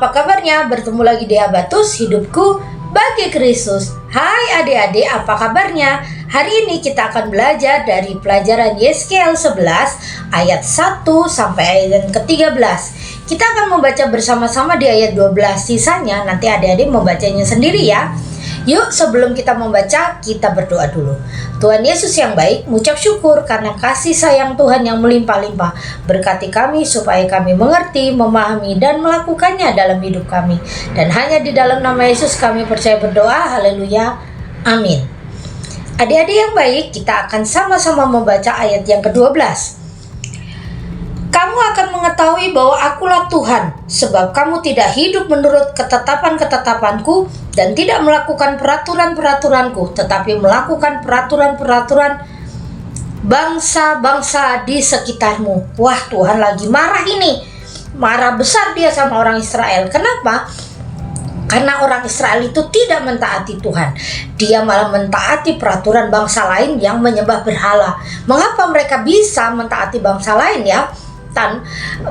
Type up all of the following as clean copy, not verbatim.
Apa kabarnya? Bertemu lagi di Habatus Hidupku Bagi Kristus. Hai adik-adik, apa kabarnya? Hari ini kita akan belajar dari pelajaran Yeskiel 11 ayat 1 sampai ayat yang ke-13. Kita akan membaca bersama-sama di ayat 12. Sisanya nanti adik-adik membacanya sendiri ya. Yuk, sebelum kita membaca, kita berdoa dulu. Tuhan Yesus yang baik, mengucap syukur karena kasih sayang Tuhan yang melimpah-limpah. Berkati kami supaya kami mengerti, memahami, dan melakukannya dalam hidup kami. Dan hanya di dalam nama Yesus kami percaya berdoa. Haleluya. Amin. Adik-adik yang baik, kita akan sama-sama membaca ayat yang ke-12. Kamu akan mengetahui bahwa akulah Tuhan, sebab kamu tidak hidup menurut ketetapan-ketetapanku dan tidak melakukan peraturan-peraturanku, tetapi melakukan peraturan-peraturan bangsa-bangsa di sekitarmu. Wah, Tuhan lagi marah ini. Marah besar dia sama orang Israel. Kenapa? Karena orang Israel itu tidak mentaati Tuhan. Dia malah mentaati peraturan bangsa lain yang menyembah berhala. Mengapa mereka bisa mentaati bangsa lain ya?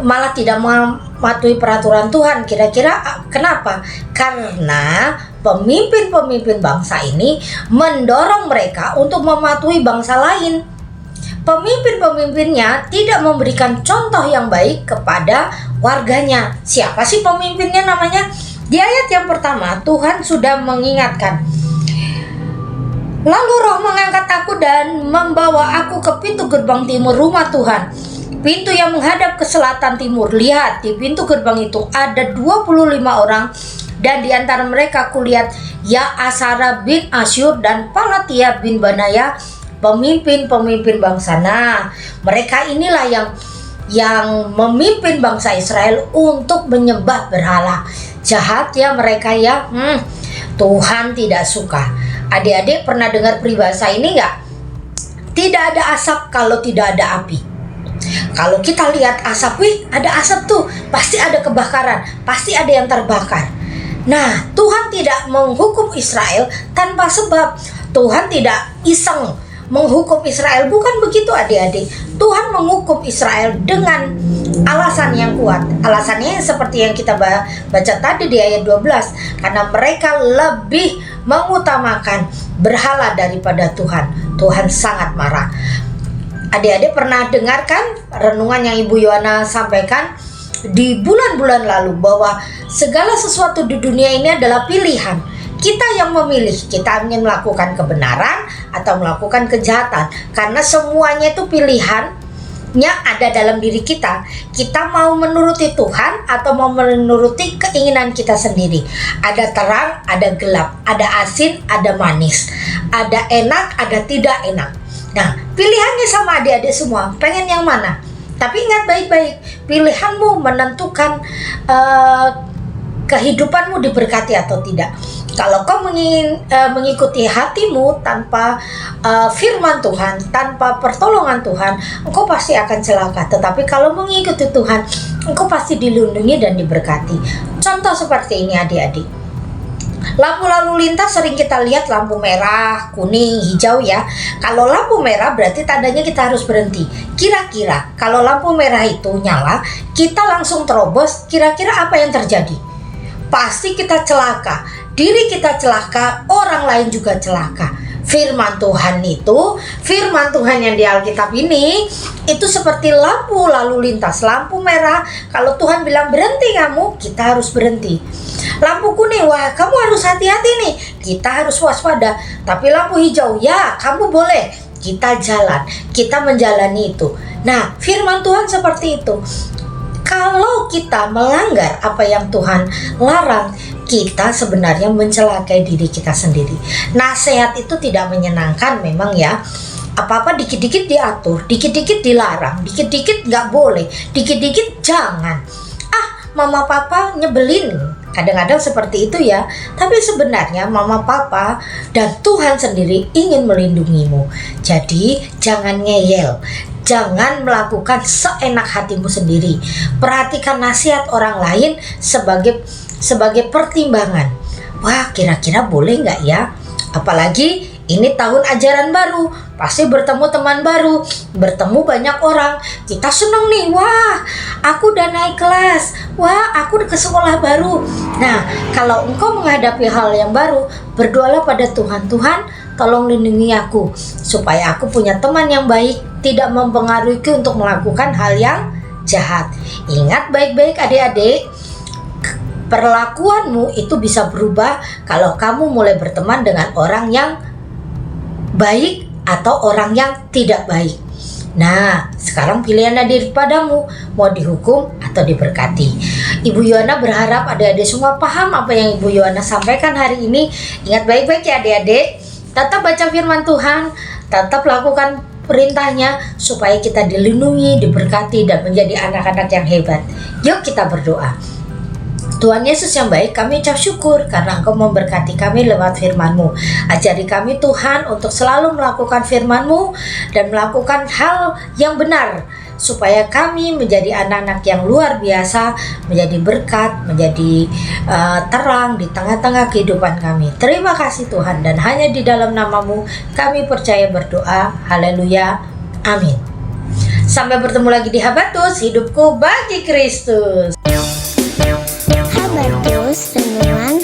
Malah tidak mematuhi peraturan Tuhan. Kira-kira kenapa? Karena pemimpin-pemimpin bangsa ini mendorong mereka untuk mematuhi bangsa lain. Pemimpin-pemimpinnya tidak memberikan contoh yang baik kepada warganya. Siapa sih pemimpinnya namanya? Di ayat yang pertama Tuhan sudah mengingatkan, lalu Roh mengangkat aku dan membawa aku ke pintu gerbang timur rumah Tuhan, pintu yang menghadap ke selatan timur. Lihat, di pintu gerbang itu ada 25 orang, dan di antara mereka kulihat Yaasara bin Asyur dan Palatia bin Banaya, pemimpin-pemimpin bangsa. Nah, mereka inilah yang memimpin bangsa Israel untuk menyembah berhala. Jahat ya mereka ya. Tuhan tidak suka. Adik-adik pernah dengar peribahasa ini nggak? Tidak ada asap kalau tidak ada api. Kalau kita lihat asap, wih ada asap tuh, pasti ada kebakaran, pasti ada yang terbakar. Nah, Tuhan tidak menghukum Israel tanpa sebab. Tuhan tidak iseng menghukum Israel, bukan begitu adik-adik. Tuhan menghukum Israel dengan alasan yang kuat. Alasannya seperti yang kita baca tadi di ayat 12. Karena mereka lebih mengutamakan berhala daripada Tuhan. Tuhan sangat marah. Adik-adik pernah dengarkan renungan yang Ibu Yohana sampaikan di bulan-bulan lalu bahwa segala sesuatu di dunia ini adalah pilihan. Kita yang memilih, kita ingin melakukan kebenaran atau melakukan kejahatan. Karena semuanya itu pilihannya ada dalam diri kita. Kita mau menuruti Tuhan atau mau menuruti keinginan kita sendiri. Ada terang, ada gelap, ada asin, ada manis, ada enak, ada tidak enak. Nah, pilihannya sama adik-adik semua. Pengen yang mana? Tapi ingat baik-baik, pilihanmu menentukan kehidupanmu diberkati atau tidak. Kalau kau mengikuti hatimu tanpa firman Tuhan, tanpa pertolongan Tuhan, engkau pasti akan celaka. Tetapi kalau mengikuti Tuhan, engkau pasti dilindungi dan diberkati. Contoh seperti ini adik-adik. Lampu lalu lintas sering kita lihat lampu merah, kuning, hijau ya. Kalau lampu merah berarti tandanya kita harus berhenti. Kira-kira kalau lampu merah itu nyala, kita langsung terobos, kira-kira apa yang terjadi? Pasti kita celaka. Diri kita celaka, orang lain juga celaka. Firman Tuhan yang di Alkitab ini, itu seperti lampu lalu lintas. Lampu merah, kalau Tuhan bilang berhenti kamu, kita harus berhenti. Lampu kuning, wah kamu harus hati-hati nih, kita harus waspada. Tapi lampu hijau, ya kamu boleh, kita jalan, kita menjalani itu. Nah, firman Tuhan seperti itu. Kalau kita melanggar apa yang Tuhan larang, kita sebenarnya mencelakai diri kita sendiri. Nasihat itu tidak menyenangkan memang ya. Apa-apa dikit-dikit diatur, dikit-dikit dilarang, dikit-dikit nggak boleh, dikit-dikit jangan. Mama papa nyebelin. Kadang-kadang seperti itu ya. Tapi sebenarnya mama papa dan Tuhan sendiri ingin melindungimu. Jadi jangan ngeyel. Jangan melakukan seenak hatimu sendiri. Perhatikan nasihat orang lain sebagai pertimbangan. Wah, kira-kira boleh nggak ya? Apalagi Ini tahun ajaran baru, pasti bertemu teman baru, bertemu banyak orang. Kita seneng nih, wah aku udah naik kelas, wah aku ke sekolah baru. Nah, kalau engkau menghadapi hal yang baru, berdoalah pada Tuhan. Tuhan, tolong lindungi aku, supaya aku punya teman yang baik, tidak mempengaruhiku untuk melakukan hal yang jahat. Ingat baik-baik adik-adik, perlakuanmu itu bisa berubah kalau kamu mulai berteman dengan orang yang baik atau orang yang tidak baik. Nah, sekarang pilihan ada padamu, mau dihukum atau diberkati. Ibu Yohana berharap adik-adik semua paham apa yang Ibu Yohana sampaikan hari ini. Ingat baik-baik ya adik-adik, tetap baca firman Tuhan, tetap lakukan perintahnya supaya kita dilindungi, diberkati, dan menjadi anak-anak yang hebat. Yuk kita berdoa. Tuhan Yesus yang baik, kami ucap syukur karena Engkau memberkati kami lewat firman-Mu. Ajari kami Tuhan untuk selalu melakukan firman-Mu dan melakukan hal yang benar, supaya kami menjadi anak-anak yang luar biasa, menjadi berkat, menjadi terang di tengah-tengah kehidupan kami. Terima kasih Tuhan, dan hanya di dalam nama-Mu kami percaya berdoa. Haleluya, amin. Sampai bertemu lagi di Habatus, hidupku bagi Kristus. Habatus Renungan